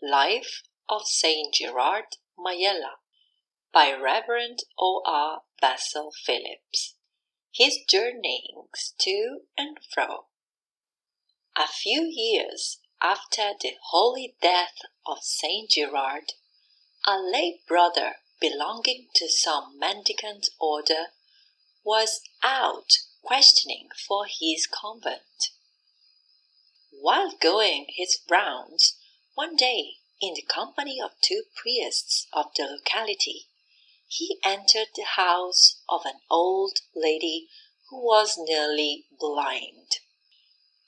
Life of Saint Gerard Majella by Reverend O.R. Vassall-Phillips. His Journeyings to and fro. A few years after the holy death of Saint Gerard, a lay brother belonging to some mendicant order was out questioning for his convent. While going his rounds, one day, in the company of two priests of the locality, he entered the house of an old lady who was nearly blind.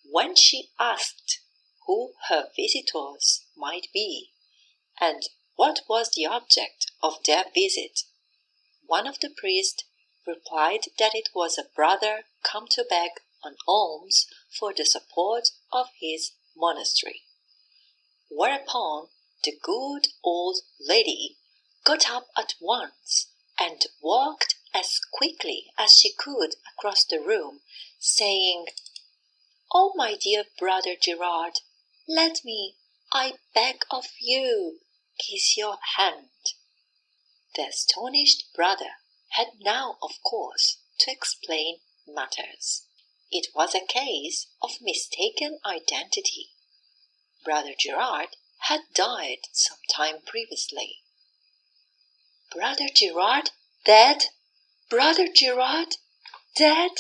When she asked who her visitors might be, and what was the object of their visit, one of the priests replied that it was a brother come to beg an alms for the support of his monastery. Whereupon the good old lady got up at once and walked as quickly as she could across the room, saying, "Oh, my dear brother Gerard, let me, I beg of you, kiss your hand." The astonished brother had now, of course, to explain matters. It was a case of mistaken identity. Brother Gerard had died some time previously. "Brother Gerard dead? Brother Gerard dead?"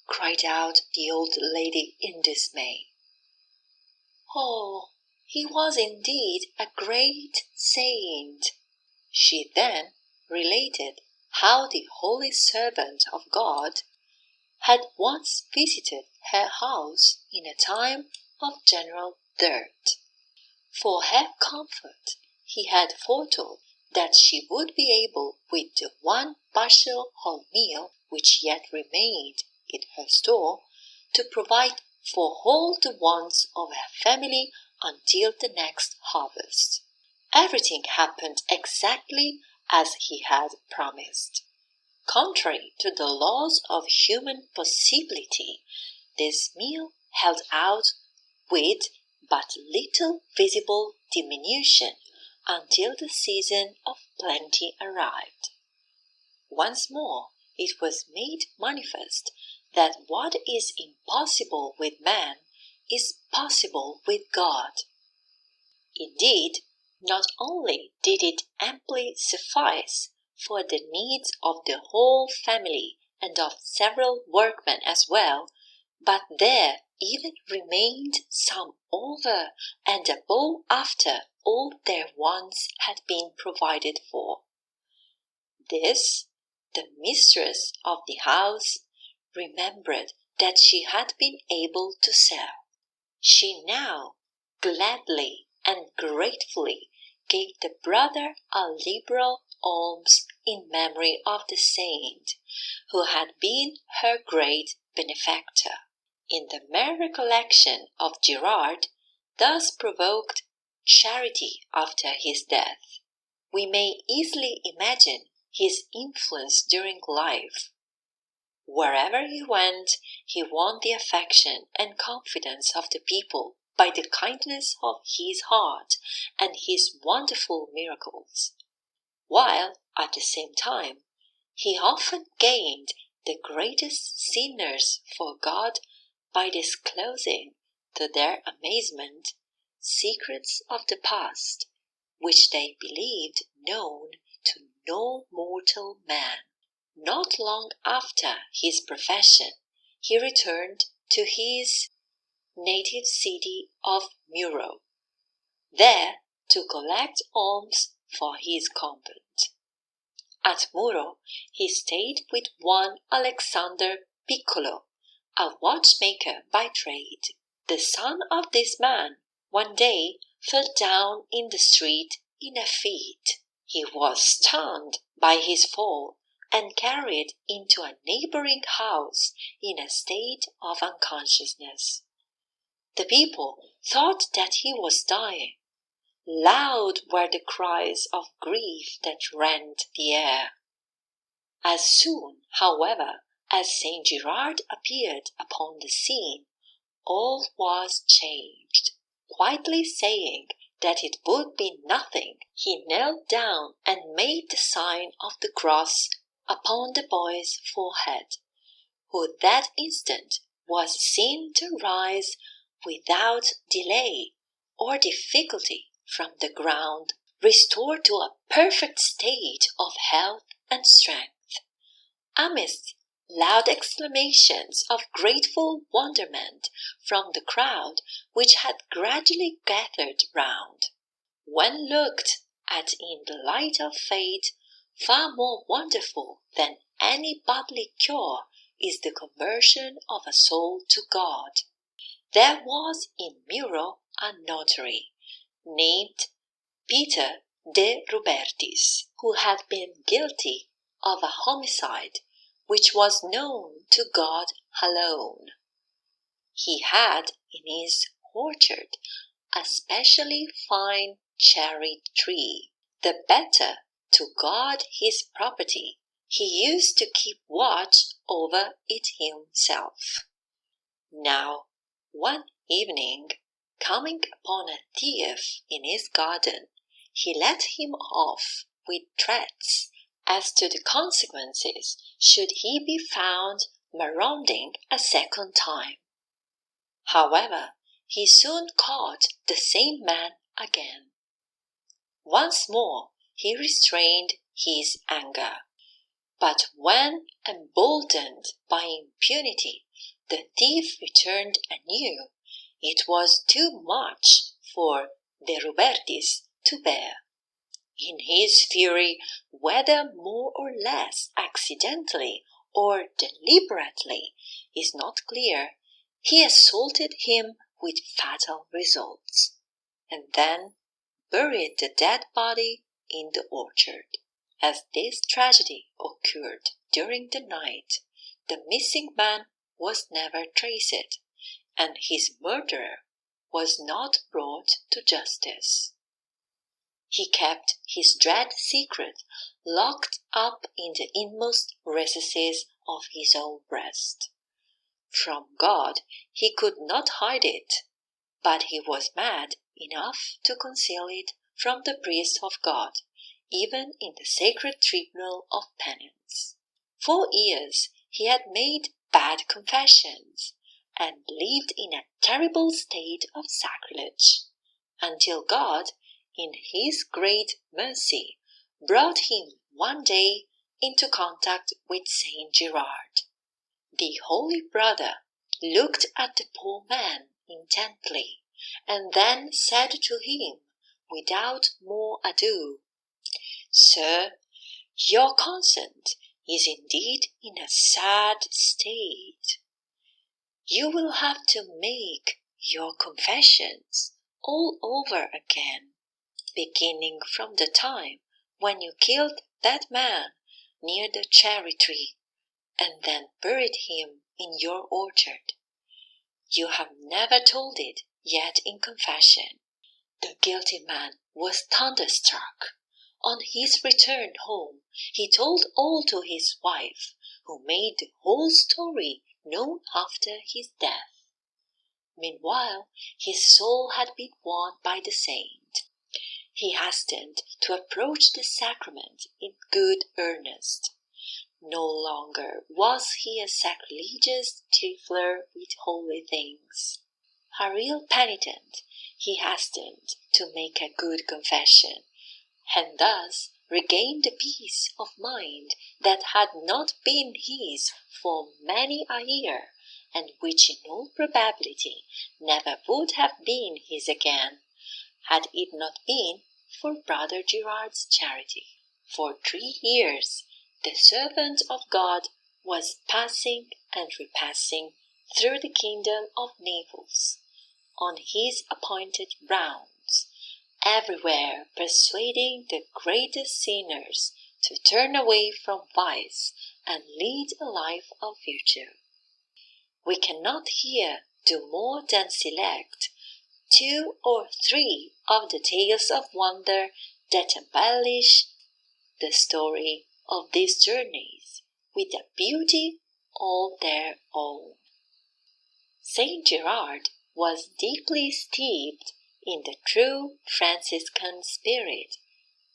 cried out the old lady in dismay. "Oh, he was indeed a great saint." She then related how the holy servant of God had once visited her house in a time of general dearth. For her comfort, he had foretold that she would be able, with the one partial wholemeal which yet remained in her store, to provide for all the wants of her family until the next harvest. Everything happened exactly as he had promised. Contrary to the laws of human possibility, this meal held out with but little visible diminution until the season of plenty arrived. Once more it was made manifest that what is impossible with man is possible with God. Indeed, not only did it amply suffice for the needs of the whole family and of several workmen as well, but there even remained some over and above after all their wants had been provided for. This, the mistress of the house remembered that she had been able to sell. She now gladly and gratefully gave the brother a liberal alms in memory of the saint who had been her great benefactor. In the mere recollection of Gerard, thus provoked charity after his death, we may easily imagine his influence during life. Wherever he went, he won the affection and confidence of the people by the kindness of his heart and his wonderful miracles, while, at the same time, he often gained the greatest sinners for God by disclosing, to their amazement, secrets of the past, which they believed known to no mortal man. Not long after his profession, he returned to his native city of Muro, there to collect alms for his convent. At Muro, he stayed with one Alexander Piccolo, a watchmaker by trade. The son of this man one day fell down in the street in a fit. He was stunned by his fall and carried into a neighboring house in a state of unconsciousness. The people thought that he was dying. Loud were the cries of grief that rent the air. As soon, however, as Saint Gerard appeared upon the scene, all was changed, quietly saying that it would be nothing, he knelt down and made the sign of the cross upon the boy's forehead, who that instant was seen to rise without delay or difficulty from the ground, restored to a perfect state of health and strength. Amidst loud exclamations of grateful wonderment from the crowd which had gradually gathered round, when looked at in the light of faith, far more wonderful than any bodily cure is the conversion of a soul to God. There was in Muro a notary, named Peter de Rubertis, who had been guilty of a homicide which was known to God alone. He had in his orchard a specially fine cherry tree. The better to guard his property, he used to keep watch over it himself. Now, one evening, coming upon a thief in his garden, he let him off with threats as to the consequences should he be found marauding a second time. However, he soon caught the same man again. Once more he restrained his anger, but when emboldened by impunity, the thief returned anew. It was too much for de Rubertis to bear. In his fury, whether more or less accidentally or deliberately is not clear, he assaulted him with fatal results, and then buried the dead body in the orchard. As this tragedy occurred during the night, the missing man was never traced, and his murderer was not brought to justice. He kept his dread secret locked up in the inmost recesses of his own breast. From God he could not hide it, but he was mad enough to conceal it from the priests of God, even in the sacred tribunal of penance. 4 years he had made bad confessions, and lived in a terrible state of sacrilege, until God, in his great mercy, brought him one day into contact with Saint Gerard. The holy brother looked at the poor man intently, and then said to him, without more ado, "Sir, your conscience is indeed in a sad state. You will have to make your confessions all over again, beginning from the time when you killed that man near the cherry tree, and then buried him in your orchard. You have never told it yet in confession." The guilty man was thunderstruck. On his return home, he told all to his wife, who made the whole story known after his death. Meanwhile, his soul had been won by the saint. He hastened to approach the sacrament in good earnest. No longer was he a sacrilegious trifler with holy things. A real penitent, he hastened to make a good confession, and thus regained the peace of mind that had not been his for many a year, and which in all probability never would have been his again, had it not been for Brother Gerard's charity. For 3 years the servant of God was passing and repassing through the kingdom of Naples, on his appointed rounds, everywhere persuading the greatest sinners to turn away from vice and lead a life of virtue. We cannot here do more than select 2 or 3 of the tales of wonder that embellish the story of these journeys with a beauty all their own. Saint Gerard was deeply steeped in the true Franciscan spirit,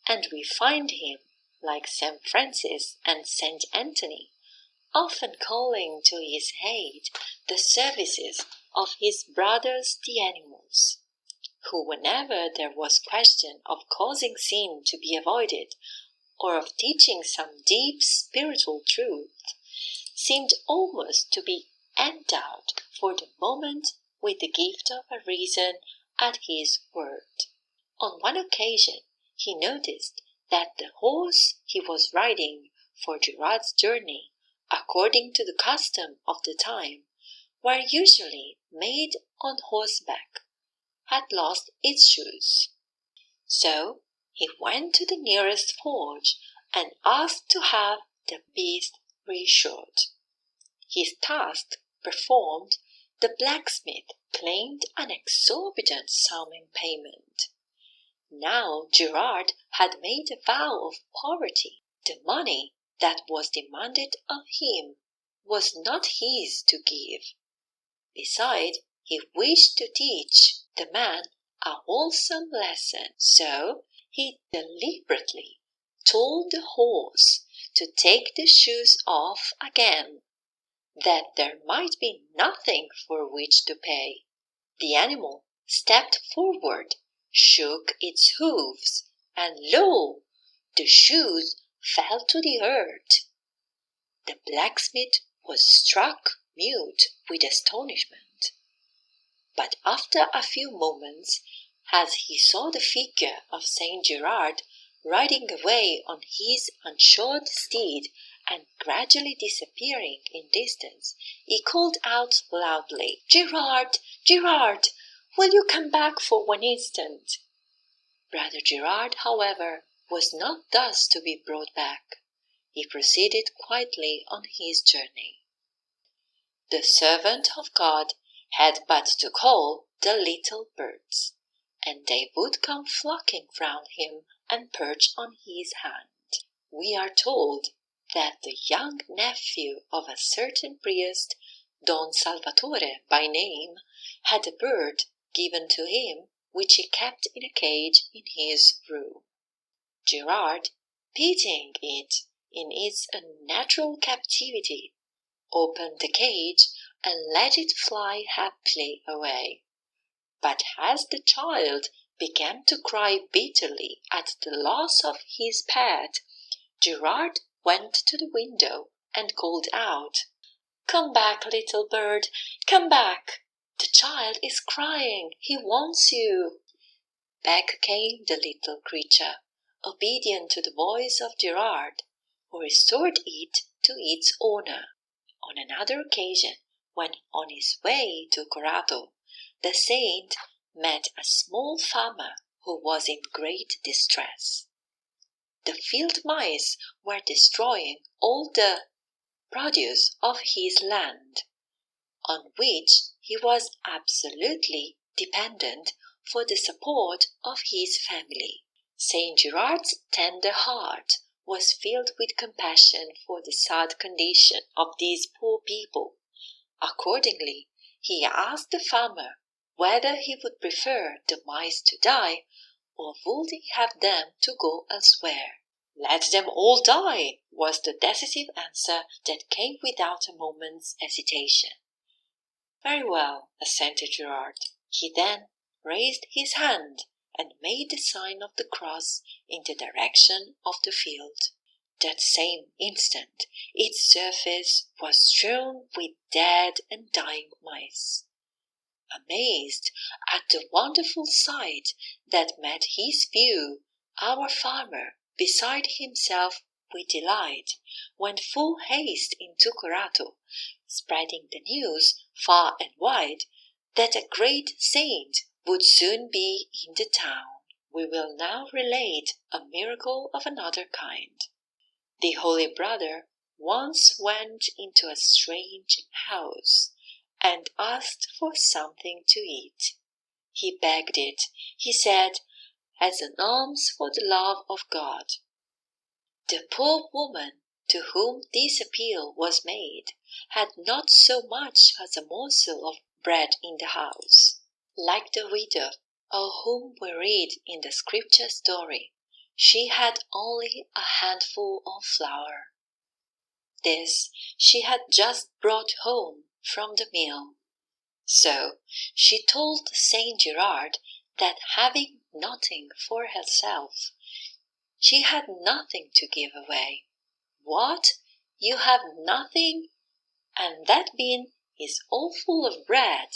and we find him, like St. Francis and St. Anthony, often calling to his aid the services of his brothers the animals, who, whenever there was question of causing sin to be avoided, or of teaching some deep spiritual truth, seemed almost to be endowed for the moment with the gift of a reason at his word. On one occasion he noticed that the horse he was riding for Gerard's journey, according to the custom of the time, were usually made on horseback, had lost its shoes. So he went to the nearest forge and asked to have the beast reshod. His task performed, the blacksmith claimed an exorbitant sum in payment. Now Gerard had made a vow of poverty. The money that was demanded of him was not his to give. Besides, he wished to teach the man a wholesome lesson, so he deliberately told the horse to take the shoes off again, that there might be nothing for which to pay. The animal stepped forward, shook its hoofs, and lo! the shoes fell to the earth. The blacksmith was struck mute with astonishment. But after a few moments, as he saw the figure of Saint Gerard riding away on his unshod steed and gradually disappearing in distance, he called out loudly, "Gerard, Gerard, will you come back for one instant?" Brother Gerard, however, was not thus to be brought back. He proceeded quietly on his journey. The servant of God had but to call the little birds, and they would come flocking round him and perch on his hand. We are told that the young nephew of a certain priest, Don Salvatore by name, had a bird given to him which he kept in a cage in his room. Gerard, pitying it in its unnatural captivity, opened the cage and let it fly happily away. But as the child began to cry bitterly at the loss of his pet, Gerard went to the window and called out, "Come back, little bird, come back! The child is crying, he wants you." Back came the little creature, obedient to the voice of Gerard, who restored it to its owner. On another occasion, when on his way to Corato, the saint met a small farmer who was in great distress. The field mice were destroying all the produce of his land, on which he was absolutely dependent for the support of his family. Saint Gerard's tender heart was filled with compassion for the sad condition of these poor people. Accordingly, he asked the farmer whether he would prefer the mice to die, or would he have them to go elsewhere. "Let them all die," was the decisive answer that came without a moment's hesitation. "Very well," assented Gerard. He then raised his hand and made the sign of the cross in the direction of the field. That same instant its surface was strewn with dead and dying mice. Amazed at the wonderful sight that met his view, our farmer, beside himself with delight, went full haste into Corato, spreading the news far and wide that a great saint would soon be in the town. We will now relate a miracle of another kind. The holy brother once went into a strange house and asked for something to eat. He begged it, he said, as an alms for the love of God. The poor woman to whom this appeal was made had not so much as a morsel of bread in the house. Like the widow, of whom we read in the scripture story, she had only a handful of flour. This she had just brought home from the mill. So she told Saint Gerard that having nothing for herself, she had nothing to give away. What? You have nothing? And that bin is all full of bread.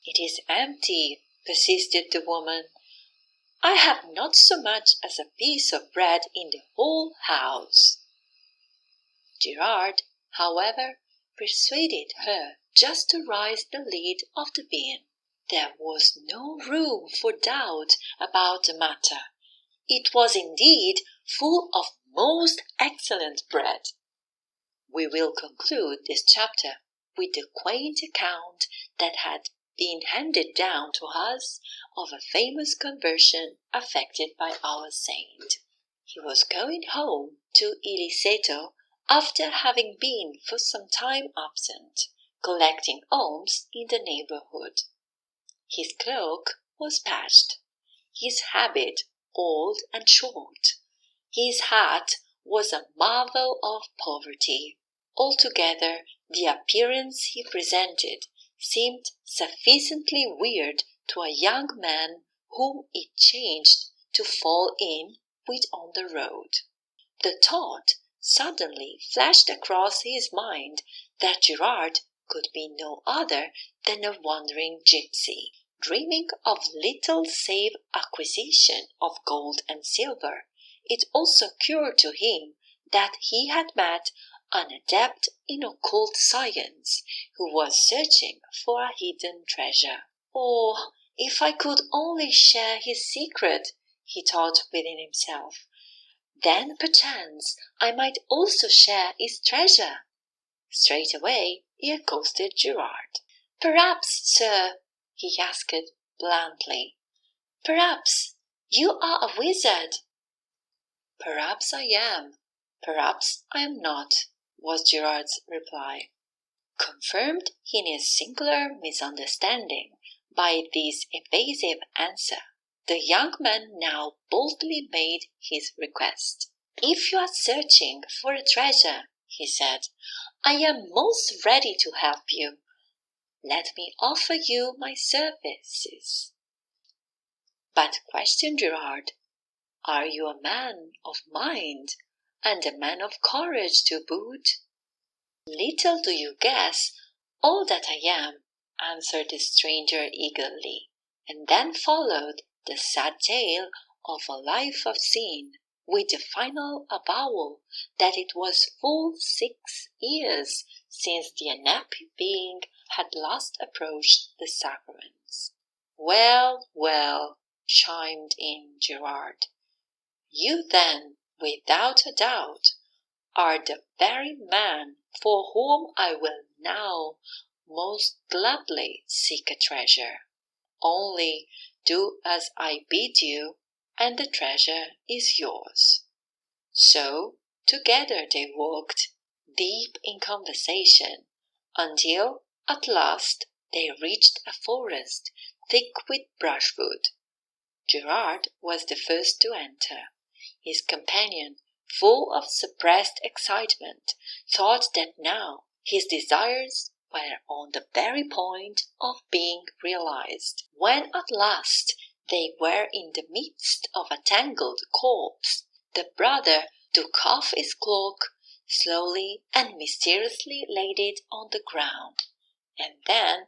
It is empty, persisted the woman. I have not so much as a piece of bread in the whole house. Gerard, however, persuaded her just to raise the lid of the bin. There was no room for doubt about the matter. It was indeed full of most excellent bread. We will conclude this chapter with the quaint account that had been handed down to us of a famous conversion effected by our saint. He was going home to Iliceto after having been for some time absent, collecting alms in the neighborhood. His cloak was patched, his habit old and short. His hat was a marvel of poverty. Altogether, the appearance he presented seemed sufficiently weird to a young man whom it chanced to fall in with on the road. The thought suddenly flashed across his mind that Gerard could be no other than a wandering gypsy, dreaming of little save acquisition of gold and silver. It also occurred to him that he had met an adept in occult science who was searching for a hidden treasure. Oh, if I could only share his secret, he thought within himself, then perchance I might also share his treasure. Straightway he accosted Gerard. Perhaps, sir, he asked bluntly, perhaps you are a wizard. Perhaps I am, perhaps I am not, was Gerard's reply. Confirmed in his singular misunderstanding by this evasive answer, the young man now boldly made his request. If you are searching for a treasure, he said, I am most ready to help you. Let me offer you my services. But questioned Gerard, are you a man of mind, and a man of courage to boot? Little do you guess all that I am, answered the stranger eagerly, and then followed the sad tale of a life of sin, with the final avowal that it was full 6 years since the unhappy being had last approached the sacraments. Well, well, chimed in Gerard, you then, without a doubt, are the very man for whom I will now most gladly seek a treasure. Only do as I bid you, and the treasure is yours. So together they walked, deep in conversation, until at last they reached a forest thick with brushwood. Gerard was the first to enter. His companion, full of suppressed excitement, thought that now his desires were on the very point of being realized. When at last they were in the midst of a tangled copse, the brother took off his cloak, slowly and mysteriously laid it on the ground, and then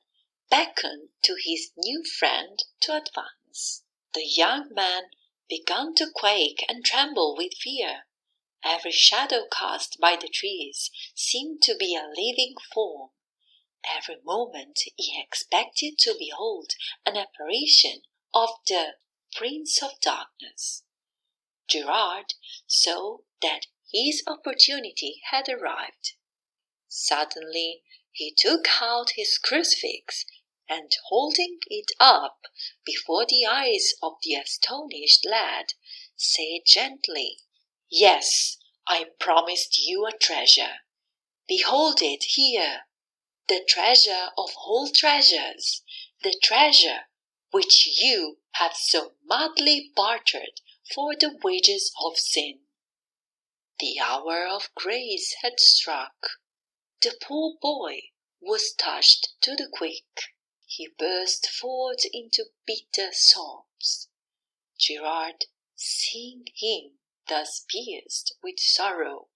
beckoned to his new friend to advance. The young man began to quake and tremble with fear. Every shadow cast by the trees seemed to be a living form. Every moment he expected to behold an apparition of the Prince of Darkness. Gerard saw that his opportunity had arrived. Suddenly he took out his crucifix, and holding it up before the eyes of the astonished lad, said gently, Yes, I promised you a treasure. Behold it here, the treasure of all treasures, the treasure which you have so madly bartered for the wages of sin." The hour of grace had struck. The poor boy was touched to the quick. He burst forth into bitter sobs. Gerard, seeing him thus pierced with sorrow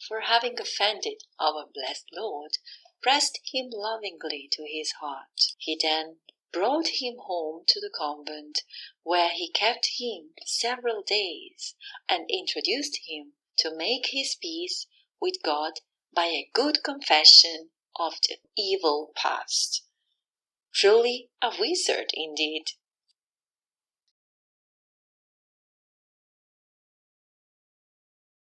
for having offended our blessed Lord, pressed him lovingly to his heart. He then brought him home to the convent, where he kept him several days, and introduced him to make his peace with God by a good confession of the evil past. Truly a wizard indeed,